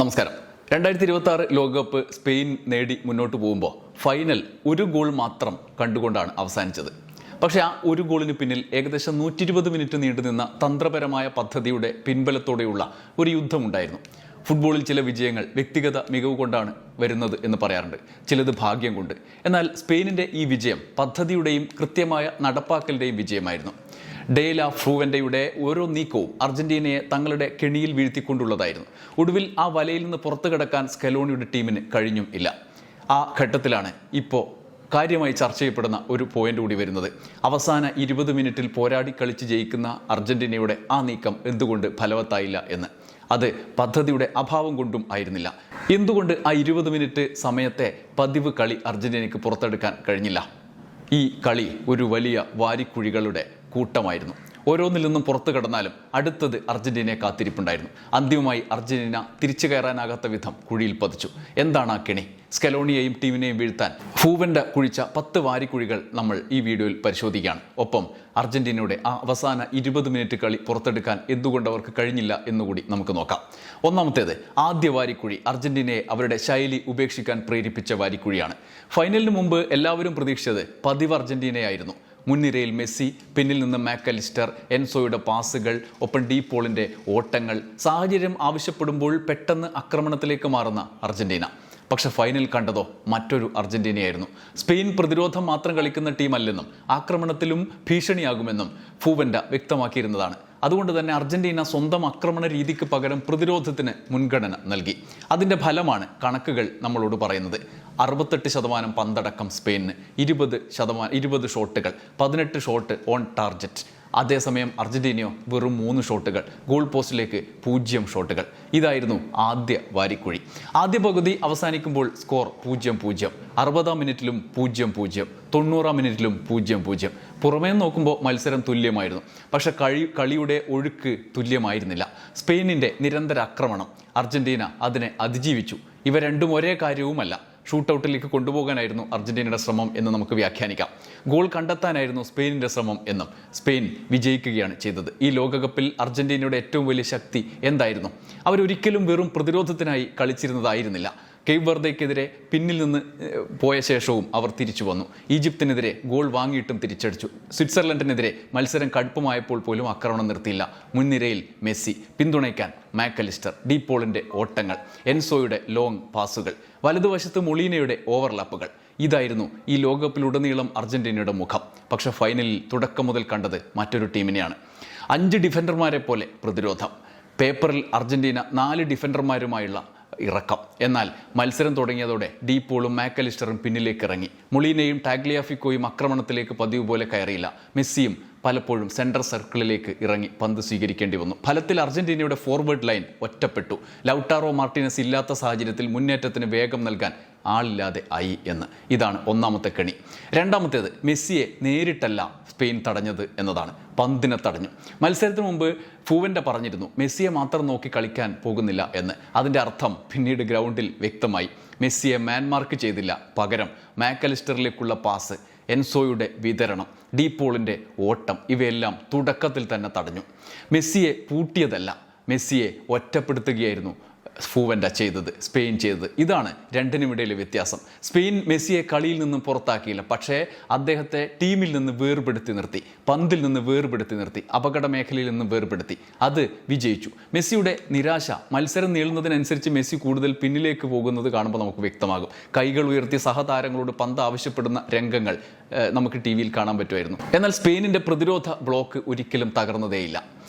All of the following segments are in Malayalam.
നമസ്കാരം. 2026 ലോകകപ്പ് സ്പെയിൻ നേടി മുന്നോട്ട് പോകുമ്പോൾ ഫൈനൽ ഒരു ഗോൾ മാത്രം കണ്ടുകൊണ്ടാണ് അവസാനിച്ചത്. പക്ഷേ ആ ഒരു ഗോളിന് പിന്നിൽ ഏകദേശം 120 മിനിറ്റ് നീണ്ടുനിന്ന തന്ത്രപരമായ പദ്ധതിയുടെ പിൻബലത്തോടെയുള്ള ഒരു യുദ്ധമുണ്ടായിരുന്നു. ഫുട്ബോളിൽ ചില വിജയങ്ങൾ വ്യക്തിഗത മികവ് കൊണ്ടാണ് വരുന്നത് എന്ന് പറയാറുണ്ട്, ചിലത് ഭാഗ്യം കൊണ്ട്. എന്നാൽ സ്പെയിനിൻ്റെ ഈ വിജയം പദ്ധതിയുടെയും കൃത്യമായ നടപ്പാക്കലിൻ്റെയും വിജയമായിരുന്നു. ഡെ ലാ ഫ്രൂവൻ്റെയുടെ ഓരോ നീക്കവും അർജന്റീനയെ തങ്ങളുടെ കെണിയിൽ വീഴ്ത്തിക്കൊണ്ടുള്ളതായിരുന്നു. ഒടുവിൽ ആ വലയിൽ നിന്ന് പുറത്തു കടക്കാൻ സ്കലോണിയുടെ ടീമിന് കഴിഞ്ഞും ഇല്ല. ആ ഘട്ടത്തിലാണ് ഇപ്പോൾ കാര്യമായി ചർച്ച ചെയ്യപ്പെടുന്ന ഒരു പോയിന്റ് കൂടി വരുന്നത്. അവസാന 20 മിനിറ്റിൽ പോരാടി കളിച്ച് ജയിക്കുന്ന അർജന്റീനയുടെ ആ നീക്കം എന്തുകൊണ്ട് ഫലവത്തായില്ല എന്ന്. അത് പദ്ധതിയുടെ അഭാവം കൊണ്ടും ആയിരുന്നില്ല. എന്തുകൊണ്ട് ആ 20 മിനിറ്റ് സമയത്തെ പതിവ് കളി അർജന്റീനയ്ക്ക് പുറത്തെടുക്കാൻ കഴിഞ്ഞില്ല? ഈ കളി ഒരു വലിയ വാരിക്കുഴികളുടെ കൂട്ടമായിരുന്നു. ഓരോന്നിൽ നിന്നും പുറത്തു കടന്നാലും അടുത്തത് അർജന്റീനയെ കാത്തിരിപ്പുണ്ടായിരുന്നു. അന്തിമമായി അർജന്റീന തിരിച്ചു കയറാനാകാത്ത വിധം കുഴിയിൽ പതിച്ചു. എന്താണ് ആ കെണി? സ്കലോണിയെയും ടീമിനെയും വീഴ്ത്താൻ ഫൂവൻ്റെ കുഴിച്ച 10 വാരിക്കുഴികൾ നമ്മൾ ഈ വീഡിയോയിൽ പരിശോധിക്കുകയാണ്. ഒപ്പം അർജന്റീനയുടെ ആ അവസാന 20 മിനിറ്റ് കളി പുറത്തെടുക്കാൻ എന്തുകൊണ്ട് അവർക്ക് കഴിഞ്ഞില്ല എന്നുകൂടി നമുക്ക് നോക്കാം. ഒന്നാമത്തേത്, ആദ്യ വാരിക്കുഴി അർജന്റീനയെ അവരുടെ ശൈലി ഉപേക്ഷിക്കാൻ പ്രേരിപ്പിച്ച വാരിക്കുഴിയാണ്. ഫൈനലിന് മുമ്പ് എല്ലാവരും പ്രതീക്ഷിച്ചത് പതിവ് അർജന്റീനയായിരുന്നു. മുൻനിരയിൽ മെസ്സി, പിന്നിൽ നിന്ന് മാക്കലിസ്റ്റർ, എൻസോയുടെ പാസുകൾ, ഒപ്പം ഡി പോളിൻ്റെ ഓട്ടങ്ങൾ, സാഹചര്യം ആവശ്യപ്പെടുമ്പോൾ പെട്ടെന്ന് ആക്രമണത്തിലേക്ക് മാറുന്ന അർജന്റീന. പക്ഷെ ഫൈനൽ കണ്ടതോ മറ്റൊരു അർജന്റീനയായിരുന്നു. സ്പെയിൻ പ്രതിരോധം മാത്രം കളിക്കുന്ന ടീമല്ലെന്നും ആക്രമണത്തിലും ഭീഷണിയാകുമെന്നും ഫൂവൻ്റ വ്യക്തമാക്കിയിരുന്നതാണ്. അതുകൊണ്ട് തന്നെ അർജന്റീന സ്വന്തം ആക്രമണ രീതിക്ക് പകരം പ്രതിരോധത്തിന് മുൻഗണന നൽകി. അതിൻ്റെ ഫലമാണ് കണക്കുകൾ നമ്മളോട് പറയുന്നത്. 68% പന്തടക്കം സ്പെയിനിന്, 20 ഷോട്ടുകൾ, 18 ഷോട്ട് ഓൺ ടാർജറ്റ്. അതേസമയം അർജന്റീനയോ വെറും 3 ഷോട്ടുകൾ, ഗോൾ പോസ്റ്റിലേക്ക് 0 ഷോട്ടുകൾ. ഇതായിരുന്നു ആദ്യ വാരിക്കുഴി. ആദ്യ പകുതി അവസാനിക്കുമ്പോൾ സ്കോർ 0-0. 60-ാം മിനിറ്റിലും 0-0, 90-ാം മിനിറ്റിലും 0-0. പുറമേ നോക്കുമ്പോൾ മത്സരം തുല്യമായിരുന്നു. പക്ഷെ കളിയുടെ ഒഴുക്ക് തുല്യമായിരുന്നില്ല. സ്പെയിനിൻ്റെ നിരന്തര ആക്രമണം, അർജന്റീന അതിനെ അതിജീവിച്ചു. ഇവ രണ്ടും ഒരേ കാര്യവുമല്ല. ഷൂട്ടൗട്ടിലേക്ക് കൊണ്ടുപോകാനായിരുന്നു അർജന്റീനയുടെ ശ്രമം എന്ന് നമുക്ക് വ്യാഖ്യാനിക്കാം. ഗോൾ കണ്ടെത്താനായിരുന്നു സ്പെയിനിൻ്റെ ശ്രമം എന്നും. സ്പെയിൻ വിജയിക്കുകയാണ് ചെയ്തത്. ഈ ലോകകപ്പിൽ അർജന്റീനയുടെ ഏറ്റവും വലിയ ശക്തി എന്തായിരുന്നു? അവരൊരിക്കലും വെറും പ്രതിരോധത്തിനായി കളിച്ചിരുന്നതായിരുന്നില്ല. കേപ്പ് വെർദെക്കെതിരെ പിന്നിൽ നിന്ന് പോയ ശേഷവും അവർ തിരിച്ചു വന്നു. ഈജിപ്തിനെതിരെ ഗോൾ വാങ്ങിയിട്ടും തിരിച്ചടിച്ചു. സ്വിറ്റ്സർലൻഡിനെതിരെ മത്സരം കടുപ്പമായപ്പോൾ പോലും ആക്രമണം നിർത്തിയില്ല. മുൻനിരയിൽ മെസ്സി, പിന്തുണയ്ക്കാൻ മാക്കലിസ്റ്റർ, ഡി പോളിൻ്റെ ഓട്ടങ്ങൾ, എൻസോയുടെ ലോങ് പാസുകൾ, വലതുവശത്ത് മൊളീനയുടെ ഓവർലാപ്പുകൾ. ഇതായിരുന്നു ഈ ലോകകപ്പിലുടനീളം അർജന്റീനയുടെ മുഖം. പക്ഷെ ഫൈനലിൽ തുടക്കം മുതൽ കണ്ടത് മറ്റൊരു ടീമിനെയാണ്. 5 ഡിഫൻഡർമാരെ പോലെ പ്രതിരോധം. പേപ്പറിൽ അർജന്റീന 4 ഡിഫൻഡർമാരുമായുള്ള ഇറക്കം. എന്നാൽ മത്സരം തുടങ്ങിയതോടെ ഡി പോളും മാക്കലിസ്റ്ററും പിന്നിലേക്ക് ഇറങ്ങി. മൊളീനയും ടാഗ്ലിയാഫിക്കോയും ആക്രമണത്തിലേക്ക് പതിവ് പോലെ കയറിയില്ല. മെസ്സിയും പലപ്പോഴും സെൻട്രൽ സർക്കിളിലേക്ക് ഇറങ്ങി പന്ത് സ്വീകരിക്കേണ്ടി വന്നു. ഫലത്തിൽ അർജന്റീനയുടെ ഫോർവേഡ് ലൈൻ ഒറ്റപ്പെട്ടു. ലൗട്ടാറോ മാർട്ടിനസ് ഇല്ലാത്ത സാഹചര്യത്തിൽ മുന്നേറ്റത്തിന് വേഗം നൽകാൻ ആളില്ലാതെ ആയി എന്ന്. ഇതാണ് ഒന്നാമത്തെ കെണി. രണ്ടാമത്തേത്, മെസ്സിയെ നേരിട്ടല്ല സ്പെയിൻ തടഞ്ഞത് എന്നതാണ്. പന്തിനെ തടഞ്ഞു. മത്സരത്തിന് മുമ്പ് ഫൂവൻ്റ പറഞ്ഞിരുന്നു മെസ്സിയെ മാത്രം നോക്കി കളിക്കാൻ പോകുന്നില്ല എന്ന്. അതിൻ്റെ അർത്ഥം പിന്നീട് ഗ്രൗണ്ടിൽ വ്യക്തമായി. മെസ്സിയെ മാൻമാർക്ക് ചെയ്തില്ല. പകരം മാക്കലിസ്റ്ററിലേക്കുള്ള പാസ്, എൻസോയുടെ വിതരണം, ഡി പോളിൻ്റെ ഓട്ടം, ഇവയെല്ലാം തുടക്കത്തിൽ തന്നെ തടഞ്ഞു. മെസ്സിയെ പൂട്ടിയതല്ല, മെസ്സിയെ ഒറ്റപ്പെടുത്തുകയായിരുന്നു ഫൂവൻ്റ ചെയ്തത്, സ്പെയിൻ ചെയ്തത്. ഇതാണ് രണ്ടിനുമിടയിലെ വ്യത്യാസം. സ്പെയിൻ മെസ്സിയെ കളിയിൽ നിന്നും പുറത്താക്കിയില്ല, പക്ഷേ അദ്ദേഹത്തെ ടീമിൽ നിന്ന് വേർപെടുത്തി നിർത്തി, പന്തിൽ നിന്ന് വേർപെടുത്തി നിർത്തി, അപകട മേഖലയിൽ നിന്ന് വേർപെടുത്തി. അത് വിജയിച്ചു. മെസ്സിയുടെ നിരാശ, മത്സരം നീളുന്നതിനനുസരിച്ച് മെസ്സി കൂടുതൽ പിന്നിലേക്ക് പോകുന്നത് കാണുമ്പോൾ നമുക്ക് വ്യക്തമാകും. കൈകൾ ഉയർത്തി സഹതാരങ്ങളോട് പന്ത് ആവശ്യപ്പെടുന്ന രംഗങ്ങൾ നമുക്ക് ടി വിയിൽ കാണാൻ പറ്റുമായിരുന്നു. എന്നാൽ സ്പെയിനിൻ്റെ പ്രതിരോധ ബ്ലോക്ക് ഒരിക്കലും തകർന്നതേയില്ല.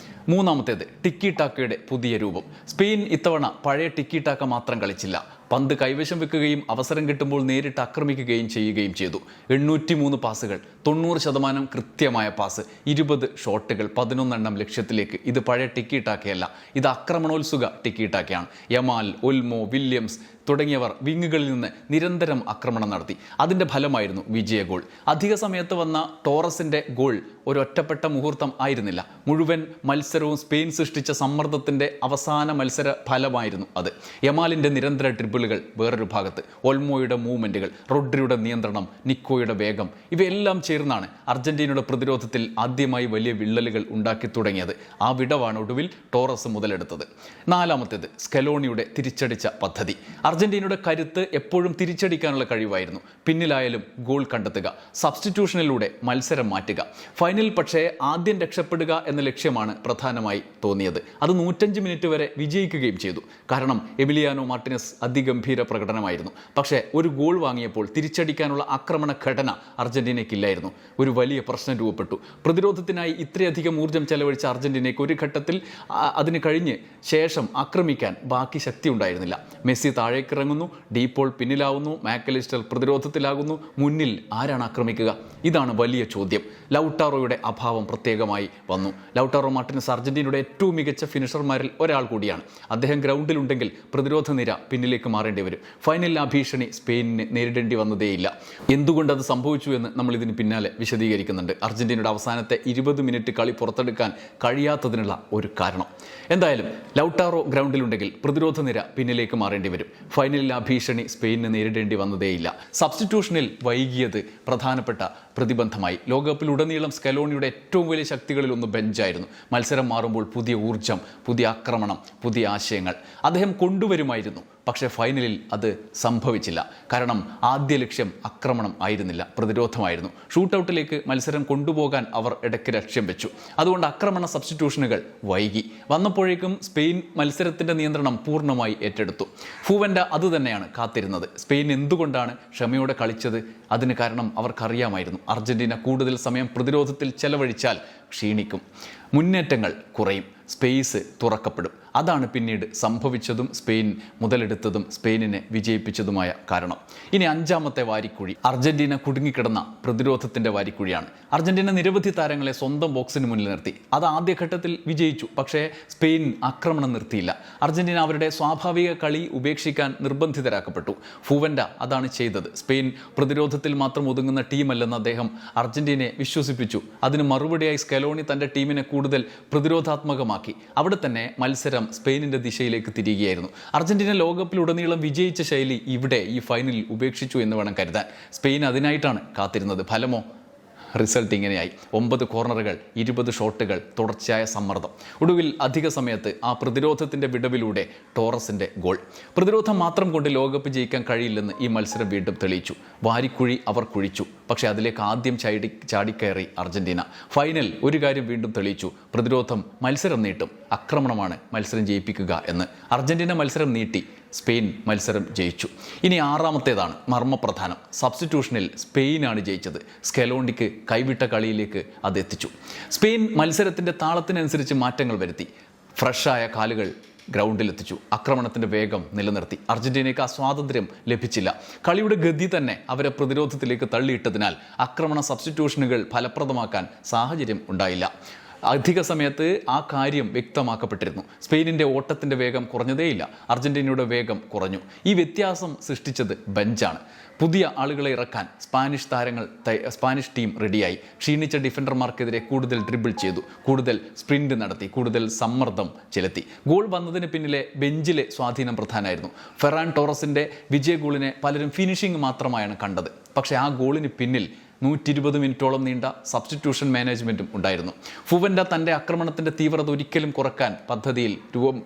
മൂന്നാമത്തേത്, ടിക്കി ടാക്കയുടെ പുതിയ രൂപം. സ്പെയിൻ ഇത്തവണ പഴയ ടിക്കി ടാക്ക മാത്രം കളിച്ചില്ല. പന്ത് കൈവശം വെക്കുകയും അവസരം കിട്ടുമ്പോൾ നേരിട്ട് ആക്രമിക്കുകയും ചെയ്യുകയും ചെയ്തു. 803 പാസുകൾ, 90% കൃത്യമായ പാസ്, 20 ഷോട്ടുകൾ, 11 ലക്ഷ്യത്തിലേക്ക്. ഇത് പഴയ ടിക്കി ടാക്കയല്ല, ഇത് ആക്രമണോത്സുക ടിക്കി ടാക്കയാണ്. യമാൽ, ഒൽമോ, വില്യംസ് തുടങ്ങിയവർ വിങ്ങുകളിൽ നിന്ന് നിരന്തരം ആക്രമണം നടത്തി. അതിൻ്റെ ഫലമായിരുന്നു വിജയ ഗോൾ. അധിക സമയത്ത് വന്ന ടോറസിൻ്റെ ഗോൾ ഒരൊറ്റപ്പെട്ട മുഹൂർത്തം ആയിരുന്നില്ല. മുഴുവൻ മത്സരവും സ്പെയിൻ സൃഷ്ടിച്ച സമ്മർദ്ദത്തിൻ്റെ അവസാന മത്സര ഫലമായിരുന്നു അത്. യമാലിൻ്റെ നിരന്തര ഡ്രിബിൾ ഡ്രിബിളുകൾ വേറൊരു ഭാഗത്ത്, ഒൽമോയുടെ മൂവ്മെൻറ്റുകൾ, റോഡ്രിയുടെ നിയന്ത്രണം, നിക്കോയുടെ വേഗം, ഇവയെല്ലാം ചേർന്നാണ് അർജന്റീനയുടെ പ്രതിരോധത്തിൽ ആദ്യമായി വലിയ വിള്ളലുകൾ ഉണ്ടാക്കി തുടങ്ങിയത്. ആ വിടവാണ് ഒടുവിൽ ടോറസ് മുതലെടുത്തത്. നാലാമത്തേത് സ്കലോണിയുടെ തിരിച്ചടിച്ച പദ്ധതി. അർജന്റീനയുടെ കരുത്ത് എപ്പോഴും തിരിച്ചടിക്കാനുള്ള കഴിവായിരുന്നു. പിന്നിലായാലും ഗോൾ കണ്ടെത്തുക, സബ്സ്റ്റിറ്റ്യൂഷനിലൂടെ മത്സരം മാറ്റുക. ഫൈനൽ പക്ഷേ ആദ്യം രക്ഷപ്പെടുക എന്ന ലക്ഷ്യമാണ് പ്രധാനമായി തോന്നിയത്. അത് 105 മിനിറ്റ് വരെ വിജയിക്കുകയും ചെയ്തു. കാരണം എമിലിയാനോ മാർട്ടിനസ് അതിഗംഭീര പ്രകടനമായിരുന്നു. പക്ഷേ ഒരു ഗോൾ വാങ്ങിയപ്പോൾ തിരിച്ചടിക്കാനുള്ള ആക്രമണ ഘടന അർജന്റീനയ്ക്കില്ലായിരുന്നു. ഒരു വലിയ പ്രശ്നം രൂപപ്പെട്ടു. പ്രതിരോധത്തിനായി ഇത്രയധികം ഊർജ്ജം ചെലവഴിച്ച അർജന്റീനയ്ക്ക് ഒരു ഘട്ടത്തിൽ അതിന് കഴിഞ്ഞ് ശേഷം ആക്രമിക്കാൻ ബാക്കി ശക്തി ഉണ്ടായിരുന്നില്ല. മെസ്സി താഴേക്കിറങ്ങുന്നു, ഡീപോൾ പിന്നിലാവുന്നു, മാക്കലിസ്റ്റർ പ്രതിരോധത്തിലാകുന്നു. മുന്നിൽ ആരാണ് ആക്രമിക്കുക? ഇതാണ് വലിയ ചോദ്യം. ലൗട്ടാറോയുടെ അഭാവം പ്രത്യേകമായി വന്നു. ലൗട്ടാറോ മാർട്ടിനസ് അർജന്റീനയുടെ ഏറ്റവും മികച്ച ഫിനിഷർമാരിൽ ഒരാൾ കൂടിയാണ്. അദ്ദേഹം ഗ്രൗണ്ടിലുണ്ടെങ്കിൽ പ്രതിരോധ നിര പിന്നിലേക്ക് മാറേണ്ടി വരും. ഫൈനലിൽ ആ ഭീഷണി സ്പെയിനിന് നേരിടേണ്ടി വന്നതേയില്ല. എന്തുകൊണ്ടത് സംഭവിച്ചു എന്ന് നമ്മൾ ഇതിന് പിന്നാലെ വിശദീകരിക്കുന്നുണ്ട്. അർജന്റീനയുടെ അവസാനത്തെ 20 മിനിറ്റ് കളി പുറത്തെടുക്കാൻ കഴിയാത്തതിനുള്ള ഒരു കാരണം. എന്തായാലും ലൗട്ടാറോ ഗ്രൗണ്ടിലുണ്ടെങ്കിൽ പ്രതിരോധ നിര പിന്നിലേക്ക് മാറേണ്ടി വരും. ഫൈനലിൽ ആ ഭീഷണി സ്പെയിനിന് നേരിടേണ്ടി വന്നതേയില്ല. സബ്സ്റ്റിറ്റ്യൂഷനിൽ വൈകിയത് പ്രധാനപ്പെട്ട പ്രതിബന്ധമായി. ലോകകപ്പിലുടനീളം സ്കലോണിയുടെ ഏറ്റവും വലിയ ശക്തികളിലൊന്ന് ബെഞ്ചായിരുന്നു. മത്സരം മാറുമ്പോൾ പുതിയ ഊർജ്ജം, പുതിയ ആക്രമണം, പുതിയ ആശയങ്ങൾ അദ്ദേഹം കൊണ്ടുവരുമായിരുന്നു. പക്ഷേ ഫൈനലിൽ അത് സംഭവിച്ചില്ല. കാരണം ആദ്യ ലക്ഷ്യം ആക്രമണം ആയിരുന്നില്ല, പ്രതിരോധമായിരുന്നു. ഷൂട്ടൗട്ടിലേക്ക് മത്സരം കൊണ്ടുപോകാൻ അവർ ഇടയ്ക്ക് ലക്ഷ്യം വെച്ചു. അതുകൊണ്ട് ആക്രമണ സബ്സ്റ്റിറ്റ്യൂഷനുകൾ വൈകി. വന്നപ്പോഴേക്കും സ്പെയിൻ മത്സരത്തിൻ്റെ നിയന്ത്രണം പൂർണ്ണമായി ഏറ്റെടുത്തു. ഫൂവൻഡ അതുതന്നെയാണ് കാത്തിരുന്നത്. സ്പെയിൻ എന്തുകൊണ്ടാണ് ക്ഷമയോടെ കളിച്ചത്? അതിന് കാരണം അവർക്കറിയാമായിരുന്നു. അർജന്റീന കൂടുതൽ സമയം പ്രതിരോധത്തിൽ ചെലവഴിച്ചാൽ ക്ഷീണിക്കും, മുന്നേറ്റങ്ങൾ കുറയും, സ്പേസ് തുറക്കപ്പെടും. അതാണ് പിന്നീട് സംഭവിച്ചതും സ്പെയിൻ മുതലെടുത്തതും സ്പെയിനിനെ വിജയിപ്പിച്ചതുമായ കാരണം. ഇനി അഞ്ചാമത്തെ വാരിക്കുഴി അർജന്റീന കുടുങ്ങിക്കിടന്ന പ്രതിരോധത്തിൻ്റെ വാരിക്കുഴിയാണ്. അർജന്റീന നിരവധി താരങ്ങളെ സ്വന്തം ബോക്സിന് മുന്നിൽ നിർത്തി. അത് ആദ്യഘട്ടത്തിൽ വിജയിച്ചു. പക്ഷേ സ്പെയിൻ ആക്രമണം നിർത്തിയില്ല. അർജന്റീന അവരുടെ സ്വാഭാവിക കളി ഉപേക്ഷിക്കാൻ നിർബന്ധിതരാക്കപ്പെട്ടു. ഫൂവൻഡ അതാണ് ചെയ്തത്. സ്പെയിൻ പ്രതിരോധത്തിൽ മാത്രം ഒതുങ്ങുന്ന ടീമല്ലെന്ന് അദ്ദേഹം അർജന്റീനയെ വിശ്വസിപ്പിച്ചു. അതിന് മറുപടിയായി സ്കലോണി തൻ്റെ ടീമിനെ കൂടുതൽ പ്രതിരോധാത്മകമാക്കി. അവിടെ തന്നെ മത്സരം സ്പെയിനിൻ്റെ ദിശയിലേക്ക് തിരികുകയായിരുന്നു. അർജന്റീന ലോകകപ്പിലുടനീളം വിജയിച്ച ശൈലി ഇവിടെ ഈ ഫൈനലിൽ ഉപേക്ഷിച്ചു എന്ന് വേണം കരുതാൻ. സ്പെയിൻ അതിനായിട്ടാണ് കാത്തിരുന്നത്. ഫലമോ? റിസൾട്ട് ഇങ്ങനെയായി. 9 കോർണറുകൾ, 20 ഷോട്ടുകൾ, തുടർച്ചയായ സമ്മർദ്ദം. ഒടുവിൽ അധിക സമയത്ത് ആ പ്രതിരോധത്തിൻ്റെ വിടവിലൂടെ ടോറസിൻ്റെ ഗോൾ. പ്രതിരോധം മാത്രം കൊണ്ട് ലോകകപ്പ് ജയിക്കാൻ കഴിയില്ലെന്ന് ഈ മത്സരം വീണ്ടും തെളിയിച്ചു. വാരിക്കുഴി അവർ കുഴിച്ചു. പക്ഷേ അതിലേക്ക് ആദ്യം ചാടിക്കയറി അർജന്റീന. ഫൈനൽ ഒരു കാര്യം വീണ്ടും തെളിയിച്ചു. പ്രതിരോധം മത്സരം നീട്ടും, ആക്രമണമാണ് മത്സരം ജയിപ്പിക്കുക എന്ന്. അർജന്റീന മത്സരം നീട്ടി, സ്പെയിൻ മത്സരം ജയിച്ചു. ഇനി ആറാമത്തേതാണ് മർമ്മപ്രധാനം. സബ്സ്റ്റിറ്റ്യൂഷനിൽ സ്പെയിനാണ് ജയിച്ചത്. സ്കലോണിക്ക് കൈവിട്ട കളിയിലേക്ക് അത് എത്തിച്ചു. സ്പെയിൻ മത്സരത്തിൻ്റെ താളത്തിനനുസരിച്ച് മാറ്റങ്ങൾ വരുത്തി. ഫ്രഷായ കാലുകൾ ഗ്രൗണ്ടിലെത്തിച്ചു. ആക്രമണത്തിൻ്റെ വേഗം നിലനിർത്തി. അർജന്റീനയ്ക്ക് ആ സ്വാതന്ത്ര്യം ലഭിച്ചില്ല. കളിയുടെ ഗതി തന്നെ അവരെ പ്രതിരോധത്തിലേക്ക് തള്ളിയിട്ടതിനാൽ ആക്രമണ സബ്സ്റ്റിറ്റ്യൂഷനുകൾ ഫലപ്രദമാക്കാൻ സാഹചര്യം ഉണ്ടായില്ല. അധിക സമയത്ത് ആ കാര്യം വ്യക്തമാക്കപ്പെട്ടിരുന്നു. സ്പെയിനിൻ്റെ ഓട്ടത്തിൻ്റെ വേഗം കുറഞ്ഞതേയില്ല, അർജന്റീനയുടെ വേഗം കുറഞ്ഞു. ഈ വ്യത്യാസം സൃഷ്ടിച്ചത് ബെഞ്ചാണ്. പുതിയ ആളുകളെ ഇറക്കാൻ സ്പാനിഷ് ടീം റെഡിയായി. ക്ഷീണിച്ച ഡിഫൻഡർമാർക്കെതിരെ കൂടുതൽ ഡ്രിബിൾ ചെയ്തു, കൂടുതൽ സ്പ്രിന്റ് നടത്തി, കൂടുതൽ സമ്മർദ്ദം ചെലുത്തി. ഗോൾ വന്നതിന് പിന്നിലെ ബെഞ്ചിലെ സ്വാധീനം പ്രധാനമായിരുന്നു. ഫെറാൻ ടോറസിൻ്റെ വിജയ ഗോളിനെ പലരും ഫിനിഷിംഗ് മാത്രമായാണ് കണ്ടത്. പക്ഷേ ആ ഗോളിന് പിന്നിൽ 120 മിനിറ്റോളം നീണ്ട സബ്സ്റ്റിറ്റ്യൂഷൻ മാനേജ്മെൻറ്റും ഉണ്ടായിരുന്നു. ഫുവൻഡ തൻ്റെ ആക്രമണത്തിൻ്റെ തീവ്രത ഒരിക്കലും കുറക്കാൻ പദ്ധതിയിൽ രൂപം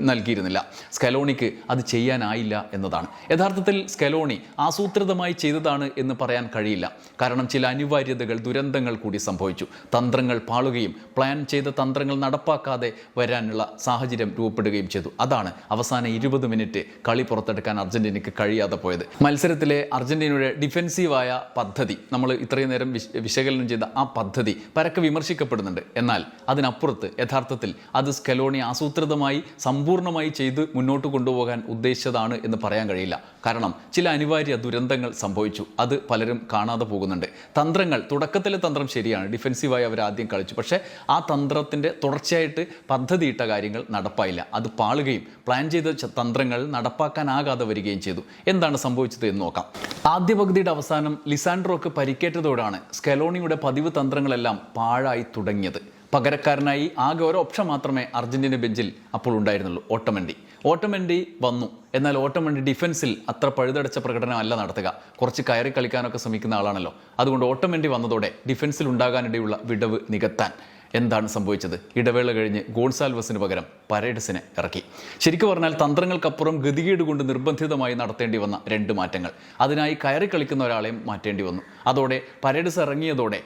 നൽകിയിരുന്നില്ല. സ്കലോണിക്ക് അത് ചെയ്യാനായില്ല എന്നതാണ്. യഥാർത്ഥത്തിൽ സ്കലോണി ആസൂത്രിതമായി ചെയ്തതാണ് എന്ന് പറയാൻ കഴിയില്ല. കാരണം ചില അനിവാര്യതകൾ, ദുരന്തങ്ങൾ കൂടി സംഭവിച്ചു. തന്ത്രങ്ങൾ പാളുകയും പ്ലാൻ ചെയ്ത തന്ത്രങ്ങൾ നടപ്പാക്കാതെ വരാനുള്ള സാഹചര്യം രൂപപ്പെടുകയും ചെയ്തു. അതാണ് അവസാന 20 മിനിറ്റ് കളി പുറത്തെടുക്കാൻ അർജന്റീനയ്ക്ക് കഴിയാതെ പോയത്. മത്സരത്തിലെ അർജന്റീനയുടെ ഡിഫെൻസീവായ പദ്ധതി, നമ്മൾ ഇത്രയും നേരം വിശകലനം ചെയ്ത ആ പദ്ധതി പരക്കെ വിമർശിക്കപ്പെടുന്നുണ്ട്. എന്നാൽ അതിനപ്പുറത്ത് യഥാർത്ഥത്തിൽ അത് സ്കലോണി ആസൂത്രിതമായി സമ്പൂർണ്ണമായി ചെയ്ത് മുന്നോട്ട് കൊണ്ടുപോകാൻ ഉദ്ദേശിച്ചതാണ് എന്ന് പറയാൻ കഴിയില്ല. കാരണം ചില അനിവാര്യ ദുരന്തങ്ങൾ സംഭവിച്ചു. അത് പലരും കാണാതെ പോകുന്നുണ്ട്. തന്ത്രങ്ങൾ, തുടക്കത്തിലെ തന്ത്രം ശരിയാണ്, ഡിഫെൻസീവായി അവർ ആദ്യം കളിച്ചു. പക്ഷേ ആ തന്ത്രത്തിൻ്റെ തുടർച്ചയായിട്ട് പദ്ധതിയിട്ട കാര്യങ്ങൾ നടപ്പായില്ല. അത് പാളുകയും പ്ലാൻ ചെയ്ത തന്ത്രങ്ങൾ നടപ്പാക്കാനാകാതെ വരികയും ചെയ്തു. എന്താണ് സംഭവിച്ചത് എന്ന് നോക്കാം. ആദ്യ പകുതിയുടെ അവസാനം ലിസാൻഡ്രോക്ക് പരിക്കേറ്റതോടാണ് സ്കലോണിയുടെ പതിവ് തന്ത്രങ്ങളെല്ലാം പാഴായി തുടങ്ങിയത്. പകരക്കാരനായി ആകെ ഒരു ഓപ്ഷൻ മാത്രമേ അർജന്റീന ബെഞ്ചിൽ അപ്പോൾ ഉണ്ടായിരുന്നുള്ളൂ, ഓട്ടമൻഡി. ഓട്ടമൻഡി വന്നു, എന്നാൽ ഓട്ടമൻഡി ഡിഫൻസിൽ അത്ര പഴുതടച്ച പ്രകടനമല്ല നടത്തുക. കുറച്ച് കയറി കളിക്കാനൊക്കെ ശ്രമിക്കുന്ന ആളാണല്ലോ. അതുകൊണ്ട് ഓട്ടമൻഡി വന്നതോടെ ഡിഫൻസിൽ ഉണ്ടാകാനിടയുള്ള വിടവ് നികത്താൻ എന്താണ് സംഭവിച്ചത്? ഇടവേള കഴിഞ്ഞ് ഗോൺസാൽവസിന് പകരം പരേഡസിനെ ഇറക്കി. ശരിക്കും പറഞ്ഞാൽ തന്ത്രങ്ങൾക്കപ്പുറം ഗതികേട് കൊണ്ട് നിർബന്ധിതമായി നടത്തേണ്ടി വന്ന 2 മാറ്റങ്ങൾ. അതിനായി കയറി കളിക്കുന്ന ഒരാളെയും മാറ്റേണ്ടി വന്നു. അതോടെ പരേഡസ് ഇറങ്ങിയതോടെ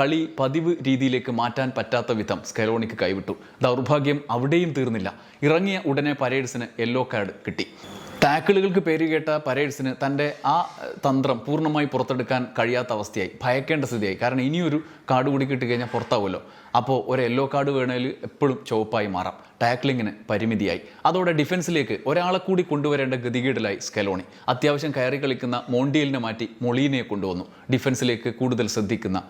കളി പതിവ് രീതിയിലേക്ക് മാറ്റാൻ പറ്റാത്ത വിധം സ്കലോണിക്ക് കൈവിട്ടു. ദൗർഭാഗ്യം അവിടെയും തീർന്നില്ല. ഇറങ്ങിയ ഉടനെ പരേഡസിന് യെല്ലോ കാർഡ് കിട്ടി. ടാക്കിളുകൾക്ക് പേരുകേട്ട പരേഡ്സിന് തൻ്റെ ആ തന്ത്രം പൂർണ്ണമായി പുറത്തെടുക്കാൻ കഴിയാത്ത അവസ്ഥയായി, ഭയക്കേണ്ട സ്ഥിതിയായി. കാരണം ഇനിയൊരു കാർഡ് കൂടി കിട്ടിക്കഴിഞ്ഞാൽ പുറത്താവുമല്ലോ. അപ്പോൾ ഒരു യെല്ലോ കാർഡ് വേണമെങ്കിൽ എപ്പോഴും ചുവപ്പായി മാറാം. ടാക്ലിങ്ങിന് പരിമിതിയായി. അതോടെ ഡിഫൻസിലേക്ക് ഒരാളെ കൂടി കൊണ്ടുവരേണ്ട ഗതികേടിലായി സ്കലോണി. അത്യാവശ്യം കയറി കളിക്കുന്ന മോണ്ടിയലിനെ മാറ്റി മൊളീനയെ കൊണ്ടുവന്നു, ഡിഫൻസിലേക്ക് കൂടുതൽ ശ്രദ്ധിക്കുന്ന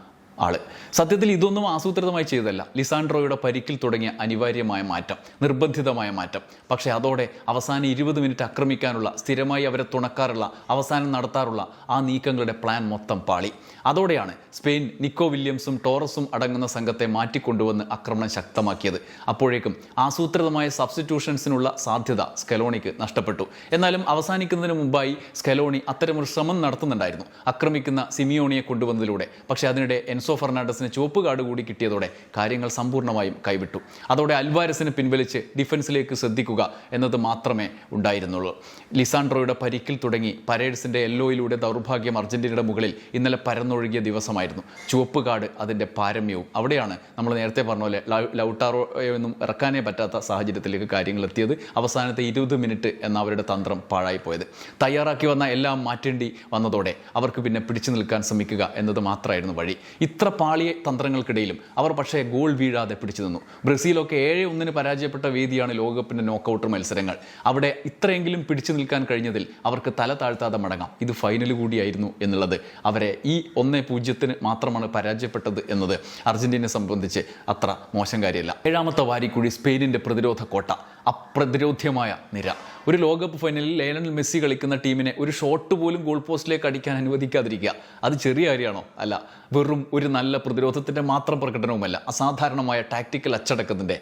ആള്. സത്യത്തിൽ ഇതൊന്നും ആസൂത്രിതമായി ചെയ്തതല്ല. ലിസാൻഡ്രോയുടെ പരിക്കിൽ തുടങ്ങിയ അനിവാര്യമായ മാറ്റം, നിർബന്ധിതമായ മാറ്റം. പക്ഷേ അതോടെ അവസാനം 20 മിനിറ്റ് ആക്രമിക്കാനുള്ള, സ്ഥിരമായി അവരെ തുണക്കാറുള്ള, അവസാനം നടത്താറുള്ള ആ നീക്കങ്ങളുടെ പ്ലാൻ മൊത്തം പാളി. അതോടെയാണ് സ്പെയിൻ നിക്കോ വില്യംസും ടോറസും അടങ്ങുന്ന സംഘത്തെ മാറ്റിക്കൊണ്ടുവന്ന് ആക്രമണം ശക്തമാക്കിയത്. അപ്പോഴേക്കും ആസൂത്രിതമായ സബ്സ്റ്റിറ്റ്യൂഷൻസിനുള്ള സാധ്യത സ്കലോണിക്ക് നഷ്ടപ്പെട്ടു. എന്നാലും അവസാനിക്കുന്നതിന് മുമ്പായി സ്കലോണി അത്തരമൊരു ശ്രമം നടത്തുന്നുണ്ടായിരുന്നു, ആക്രമിക്കുന്ന സിമിയോണിയെ കൊണ്ടുവന്നതിലൂടെ. പക്ഷേ അതിനിടെ എൻസോ ഫെർണാണ്ടസിന് ചുവപ്പ് കാർഡ് കൂടി കിട്ടിയതോടെ കാര്യങ്ങൾ സമ്പൂർണ്ണമായും കൈവിട്ടു. അതോടെ അൽവാരസിനെ പിൻവലിച്ച് ഡിഫൻസിലേക്ക് ശ്രദ്ധിക്കുക എന്നത് മാത്രമേ ഉണ്ടായിരുന്നുള്ളൂ. ലിസാൻഡ്രോയുടെ പരിക്കിൽ തുടങ്ങി പരേഡ്സിൻ്റെ യെല്ലോയിലൂടെ ദൗർഭാഗ്യം അർജന്റീനയുടെ മുകളിൽ ഇന്നലെ പരന്നൊഴുകിയ ദിവസമായിരുന്നു. ചുവപ്പ് കാർഡ് അതിൻ്റെ പാരമ്യവും. അവിടെയാണ് നമ്മൾ നേരത്തെ പറഞ്ഞ പോലെ ലൗട്ടാറോയൊന്നും ഇറക്കാനേ പറ്റാത്ത സാഹചര്യത്തിലേക്ക് കാര്യങ്ങൾ എത്തിയത്. അവസാനത്തെ 20 മിനിറ്റ് എന്ന അവരുടെ തന്ത്രം പാഴായിപ്പോയത്. തയ്യാറാക്കി വന്ന എല്ലാം മാറ്റേണ്ടി വന്നതോടെ അവർക്ക് പിന്നെ പിടിച്ചു നിൽക്കാൻ ശ്രമിക്കുക എന്നത് മാത്രമായിരുന്നു വഴി. ഇത്ര പാളിയ തന്ത്രങ്ങൾക്കിടയിലും അവർ പക്ഷേ ഗോൾ വീഴാതെ പിടിച്ചു നിന്നു. ബ്രസീലൊക്കെ 7-1 പരാജയപ്പെട്ട വേദിയാണ് ലോകകപ്പിൻ്റെ നോക്കൗട്ട് മത്സരങ്ങൾ. അവിടെ ഇത്രയെങ്കിലും പിടിച്ചു നിൽക്കാൻ കഴിഞ്ഞതിൽ അവർക്ക് തല താഴ്ത്താതെ മടങ്ങാം. ഇത് ഫൈനൽ കൂടിയായിരുന്നു എന്നുള്ളത് അവരെ ഈ 1-0 മാത്രമാണ് പരാജയപ്പെട്ടത് എന്നത് അർജന്റീനയെ സംബന്ധിച്ച് അത്ര മോശം കാര്യമല്ല. 7ാമത്തെ വാരിക്കുഴി സ്പെയിനിൻ്റെ പ്രതിരോധ കോട്ട, അപ്രതിരോധ്യമായ നിര. ഒരു ലോകകപ്പ് ഫൈനലിൽ ലയണൽ മെസ്സി കളിക്കുന്ന ടീമിനെ ഒരു ഷോട്ട് പോലും ഗോൾ പോസ്റ്റിലേക്ക് അടിക്കാൻ അനുവദിക്കാതിരിക്കുക, അത് ചെറിയ കാര്യമാണോ? അല്ല. വെറും ഒരു നല്ല പ്രതിരോധത്തിൻ്റെ മാത്രം പ്രകടനവുമല്ല, അസാധാരണമായ ടാക്റ്റിക്കൽ അച്ചടക്കത്തിൻ്റെ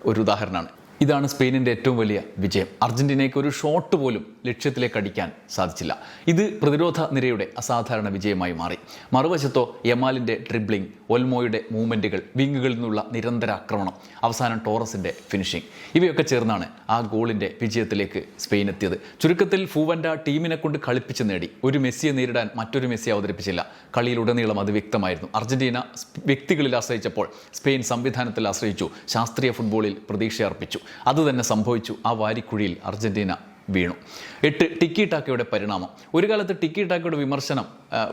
ഒരു ഉദാഹരണമാണ്. ഇതാണ് സ്പെയിനിൻ്റെ ഏറ്റവും വലിയ വിജയം. അർജന്റീനയ്ക്ക് ഒരു ഷോട്ട് പോലും ലക്ഷ്യത്തിലേക്ക് അടിക്കാൻ സാധിച്ചില്ല. ഇത് പ്രതിരോധ നിരയുടെ അസാധാരണ വിജയമായി മാറി. മറുവശത്തോ യമാലിൻ്റെ ഡ്രിബ്ലിംഗ്, ഒൽമോയുടെ മൂവ്മെൻറ്റുകൾ, വിങ്ങുകളിൽ നിന്നുള്ള നിരന്തര ആക്രമണം, അവസാനം ടോറസിൻ്റെ ഫിനിഷിംഗ്, ഇവയൊക്കെ ചേർന്നാണ് ആ ഗോളിൻ്റെ വിജയത്തിലേക്ക് സ്പെയിൻ എത്തിയത്. ചുരുക്കത്തിൽ ഫൂവൻഡ ടീമിനെ കൊണ്ട് കളിപ്പിച്ച് നേടി. ഒരു മെസ്സിയെ നേരിടാൻ മറ്റൊരു മെസ്സിയെ അവതരിപ്പിച്ചില്ല. കളിയിലുടനീളം അത് വ്യക്തമായിരുന്നു. അർജന്റീന വ്യക്തികളിൽ ആശ്രയിച്ചപ്പോൾ സ്പെയിൻ സംവിധാനത്തിൽ ആശ്രയിച്ചു, ശാസ്ത്രീയ ഫുട്ബോളിൽ പ്രതീക്ഷ അർപ്പിച്ചു. അതുതന്നെ സംഭവിച്ചു. ആ വാരിക്കുഴിയിൽ അർജന്റീന വീണു. 8 ടിക്കി ടാക്കയുടെ പരിണാമം. ഒരു കാലത്ത് ടിക്കി ടാക്കയുടെ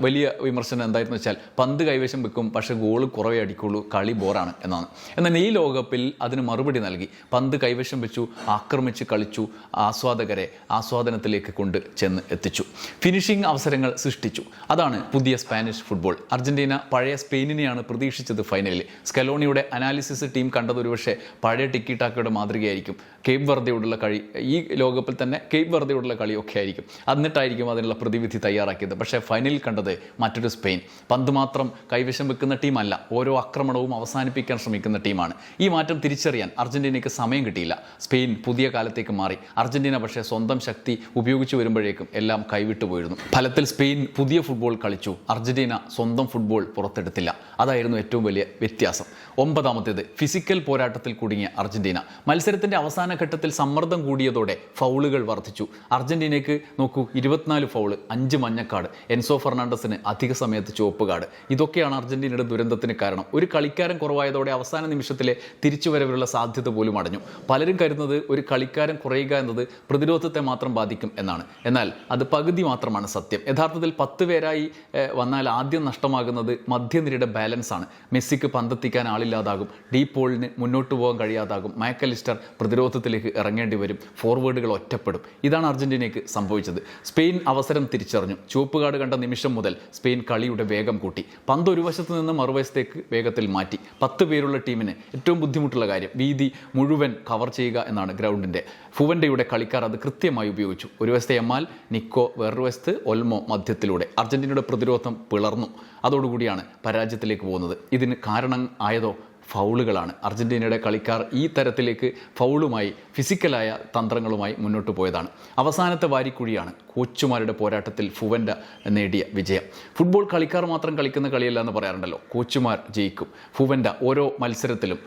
വലിയ വിമർശനം എന്തായിരുന്നു വെച്ചാൽ, പന്ത് കൈവശം വെക്കും പക്ഷേ ഗോൾ കുറവേ അടിക്കുള്ളൂ, കളി ബോറാണ് എന്നാണ്. എന്നാൽ ഈ ലോകകപ്പിൽ അതിന് മറുപടി നൽകി. പന്ത് കൈവശം വെച്ചു, ആക്രമിച്ച് കളിച്ചു, ആസ്വാദകരെ ആസ്വാദനത്തിലേക്ക് കൊണ്ട് ചെന്ന് എത്തിച്ചു, ഫിനിഷിംഗ് അവസരങ്ങൾ സൃഷ്ടിച്ചു. അതാണ് പുതിയ സ്പാനിഷ് ഫുട്ബോൾ. അർജന്റീന പഴയ സ്പെയിനിനെയാണ് പ്രതീക്ഷിച്ചത് ഫൈനലിൽ. സ്കലോണിയുടെ അനാലിസിസ് ടീം കണ്ടത് ഒരുപക്ഷെ പഴയ ടിക്കി ടാക്കയുടെ മാതൃകയായിരിക്കും. കേപ്പ് വെർദയോടുള്ള കളി, ഈ ലോകകപ്പിൽ തന്നെ കേപ്പ് വെർദയോടുള്ള കളിയൊക്കെ ആയിരിക്കും. എന്നിട്ടായിരിക്കും അതിനുള്ള പ്രതിവിധി തയ്യാറാക്കിയത്. പക്ഷേ ഫൈനലിൽ കണ്ടത് മറ്റൊരു സ്പെയിൻ. പന്ത് മാത്രം കൈവശം വെക്കുന്ന ടീമല്ല, ഓരോ ആക്രമണവും അവസാനിപ്പിക്കാൻ ശ്രമിക്കുന്ന ടീമാണ്. ഈ മാറ്റം തിരിച്ചറിയാൻ അർജന്റീനയ്ക്ക് സമയം കിട്ടിയില്ല. സ്പെയിൻ പുതിയ കാലത്തേക്ക് മാറി. അർജന്റീന പക്ഷേ സ്വന്തം ശക്തി ഉപയോഗിച്ചു വരുമ്പോഴേക്കും എല്ലാം കൈവിട്ടു പോയിരുന്നു. ഫലത്തിൽ സ്പെയിൻ പുതിയ ഫുട്ബോൾ കളിച്ചു, അർജന്റീന സ്വന്തം ഫുട്ബോൾ പുറത്തെടുത്തില്ല. അതായിരുന്നു ഏറ്റവും വലിയ വ്യത്യാസം. 9ാമത്തേത് ഫിസിക്കൽ പോരാട്ടത്തിൽ കുടുങ്ങിയ അർജന്റീന. മത്സരത്തിൻ്റെ അവസാന ഘട്ടത്തിൽ സമ്മർദ്ദം കൂടിയതോടെ ഫൗളുകൾ വർദ്ധിച്ചു. അർജന്റീനയ്ക്ക് നോക്കൂ, 24 ഫൗള്, 5 മഞ്ഞക്കാർഡ്, എൻസോ ഫെർണാണ്ടസിന് അധിക സമയത്ത് ചുവപ്പ് കാർഡ്. ഇതൊക്കെയാണ് അർജന്റീനയുടെ ദുരന്തത്തിന് കാരണം. ഒരു കളിക്കാരൻ കുറവായതോടെ അവസാന നിമിഷത്തിലെ തിരിച്ചുവരവിലുള്ള സാധ്യത പോലും അടഞ്ഞു. പലരും കരുതുന്നത് ഒരു കളിക്കാരൻ കുറയുക എന്നത് പ്രതിരോധത്തെ മാത്രം ബാധിക്കും എന്നാണ്. എന്നാൽ അത് പകുതി മാത്രമാണ് സത്യം. യഥാർത്ഥത്തിൽ 10 പേരായി വന്നാൽ ആദ്യം നഷ്ടമാകുന്നത് മധ്യനിരയുടെ ബാലൻസ് ആണ്. മെസ്സിക്ക് പന്തെത്തിക്കാൻ ആളില്ലാതാകും, ഡീപ് ബോളിന് മുന്നോട്ട് പോകാൻ കഴിയാതാകും, മാക്കലിസ്റ്റർ പ്രതിരോധത്തിലേക്ക് ഇറങ്ങേണ്ടി വരും, ഫോർവേഡുകൾ ഒറ്റപ്പെടും. ഇതാണ് അർജന്റീനയ്ക്ക് സംഭവിച്ചത്. സ്പെയിൻ അവസരം തിരിച്ചറിഞ്ഞു. ചുവപ്പ് കാർഡ് കണ്ട നിമിഷം മുതൽ സ്പെയിൻ കളിയുടെ വേഗം കൂട്ടി. പന്ത് ഒരു വശത്ത് നിന്ന് മറുവശത്തേക്ക് വേഗത്തിൽ മാറ്റി. 10 പേരുള്ള ടീമിന് ഏറ്റവും ബുദ്ധിമുട്ടുള്ള കാര്യം വീതി മുഴുവൻ കവർ ചെയ്യുക എന്നാണ് ഗ്രൗണ്ടിൻ്റെ. ഫുവൻഡയുടെ കളിക്കാർ അത് കൃത്യമായി ഉപയോഗിച്ചു. ഒരു വശത്തെ യമാൽ, നിക്കോ, വേറൊരു വശത്ത് ഒൽമോ മധ്യത്തിലൂടെ. അർജന്റീനയുടെ പ്രതിരോധം പിളർന്നു. അതോടുകൂടിയാണ് പരാജയത്തിലേക്ക് പോകുന്നത്. ഇതിന് കാരണം ആയതോ ഫൗളുകളാണ്. അർജന്റീനയുടെ കളിക്കാർ ഈ തരത്തിലേക്ക് ഫൗളുമായി ഫിസിക്കലായ തന്ത്രങ്ങളുമായി മുന്നോട്ട് പോയതാണ്. അവസാനത്തെ വാരിക്കുഴിയാണ് കോച്ചുമാരുടെ പോരാട്ടത്തിൽ ഫുവൻഡ നേടിയ വിജയം. ഫുട്ബോൾ കളിക്കാർ മാത്രം കളിക്കുന്ന കളിയല്ല എന്ന് പറയാറുണ്ടല്ലോ, കോച്ചുമാർ ജയിക്കും. ഫുവൻഡ ഓരോ മത്സരത്തിലും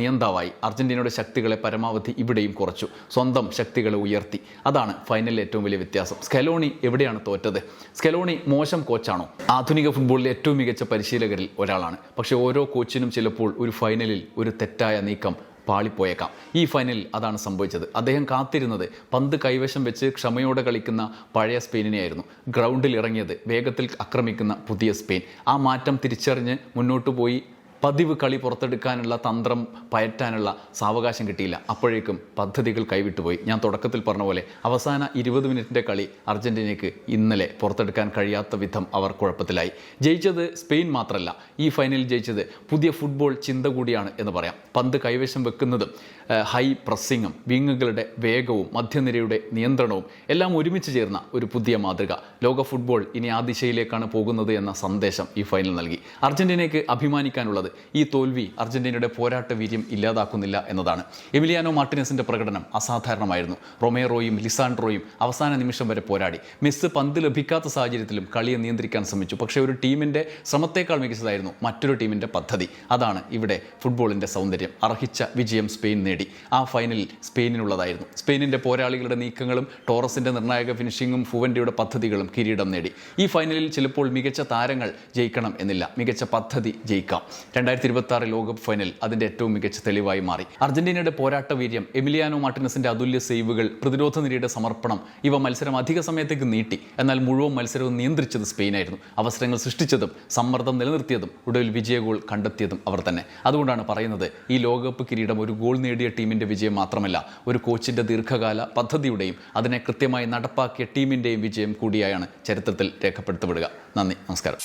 നിയന്താവായി അർജന്റീനയുടെ ശക്തികളെ പരമാവധി ഇവിടെയും കുറച്ചു, സ്വന്തം ശക്തികളെ ഉയർത്തി. അതാണ് ഫൈനലിലെ ഏറ്റവും വലിയ വ്യത്യാസം. സ്കലോണി എവിടെയാണ് തോറ്റത്? സ്കലോണി മോശം കോച്ചാണോ? ആധുനിക ഫുട്ബോളിലെ ഏറ്റവും മികച്ച പരിശീലകരിൽ ഒരാളാണ്. പക്ഷേ ഓരോ കോച്ചിനും ചിലപ്പോൾ ഒരു ഫൈനലിൽ ഒരു തെറ്റായ നീക്കം പാളിപ്പോയേക്കാം. ഈ ഫൈനലിൽ അതാണ് സംഭവിച്ചത്. അദ്ദേഹം കാത്തിരുന്നത് പന്ത് കൈവശം വെച്ച് ക്ഷമയോടെ കളിക്കുന്ന പഴയ സ്പെയിനിനെയായിരുന്നു. ഗ്രൗണ്ടിൽ ഇറങ്ങിയത് വേഗത്തിൽ ആക്രമിക്കുന്ന പുതിയ സ്പെയിൻ. ആ മാറ്റം തിരിച്ചറിഞ്ഞ് മുന്നോട്ട് പോയി പതിവ് കളി പുറത്തെടുക്കാനുള്ള തന്ത്രം പയറ്റാനുള്ള സാവകാശം കിട്ടിയില്ല. അപ്പോഴേക്കും പദ്ധതികൾ കൈവിട്ടുപോയി. ഞാൻ തുടക്കത്തിൽ പറഞ്ഞ പോലെ അവസാന 20 മിനിറ്റിൻ്റെ കളി അർജന്റീനയ്ക്ക് ഇന്നലെ പുറത്തെടുക്കാൻ കഴിയാത്ത വിധം അവർ കുഴപ്പത്തിലായി. ജയിച്ചത് സ്പെയിൻ മാത്രമല്ല, ഈ ഫൈനലിൽ ജയിച്ചത് പുതിയ ഫുട്ബോൾ ചിന്ത കൂടിയാണ് എന്ന് പറയാം. പന്ത് കൈവശം വെക്കുന്നതും ഹൈ പ്രസ്സിങ്ങും വിങ്ങുകളുടെ വേഗവും മധ്യനിരയുടെ നിയന്ത്രണവും എല്ലാം ഒരുമിച്ച് ചേർന്ന ഒരു പുതിയ മാതൃക. ലോക ഫുട്ബോൾ ഇനി ആ ദിശയിലേക്കാണ് പോകുന്നത് എന്ന സന്ദേശം ഈ ഫൈനൽ നൽകി. അർജന്റീനയ്ക്ക് അഭിമാനിക്കാനുള്ളത് ഈ തോൽവി അർജന്റീനയുടെ പോരാട്ട വീര്യം ഇല്ലാതാക്കുന്നില്ല എന്നതാണ്. എമിലിയാനോ മാർട്ടിനസിന്റെ പ്രകടനം അസാധാരണമായിരുന്നു. റൊമേറോയും ലിസാൻഡ്രോയും അവസാന നിമിഷം വരെ പോരാടി. മെസ്സി പന്ത് ലഭിക്കാത്ത സാഹചര്യത്തിലും കളിയെ നിയന്ത്രിക്കാൻ ശ്രമിച്ചു. പക്ഷേ ഒരു ടീമിൻ്റെ ശ്രമത്തേക്കാൾ മികച്ചതായിരുന്നു മറ്റൊരു ടീമിൻ്റെ പദ്ധതി. അതാണ് ഇവിടെ ഫുട്ബോളിൻ്റെ സൗന്ദര്യം. അർഹിച്ച വിജയം സ്പെയിൻ നേടി. ആ ഫൈനലിൽ സ്പെയിനിനുള്ളതായിരുന്നു. സ്പെയിനിൻ്റെ പോരാളികളുടെ നീക്കങ്ങളും ടോറസിൻ്റെ നിർണായക ഫിനിഷിങ്ങും ഫുവൻഡയുടെ പദ്ധതികളും കിരീടം നേടി. ഈ ഫൈനലിൽ ചിലപ്പോൾ മികച്ച താരങ്ങൾ ജയിക്കണം എന്നില്ല, മികച്ച പദ്ധതി ജയിക്കാം. 2026 ലോകകപ്പ് ഫൈനൽ അതിൻ്റെ ഏറ്റവും മികച്ച തെളിവായി മാറി. അർജന്റീനയുടെ പോരാട്ട വീര്യം, എമിലിയാനോ മാർട്ടിനസിന്റെ അതുല്യ സേവുകൾ, പ്രതിരോധ നിരയുടെ സമർപ്പണം, ഇവ മത്സരം അധിക സമയത്തേക്ക് നീട്ടി. എന്നാൽ മുഴുവൻ മത്സരവും നിയന്ത്രിച്ചത് സ്പെയിനായിരുന്നു. അവസരങ്ങൾ സൃഷ്ടിച്ചതും സമ്മർദ്ദം നിലനിർത്തിയതും ഒടുവിൽ വിജയ ഗോൾ കണ്ടെത്തിയതും അവർ തന്നെ. അതുകൊണ്ടാണ് പറയുന്നത്, ഈ ലോകകപ്പ് കിരീടം ഒരു ഗോൾ നേടിയ ടീമിന്റെ വിജയം മാത്രമല്ല, ഒരു കോച്ചിന്റെ ദീർഘകാല പദ്ധതിയുടെയും അതിനെ കൃത്യമായി നടപ്പാക്കിയ ടീമിന്റെയും വിജയം കൂടിയായാണ് ചരിത്രത്തിൽ രേഖപ്പെടുത്തപ്പെടുക. നന്ദി, നമസ്കാരം.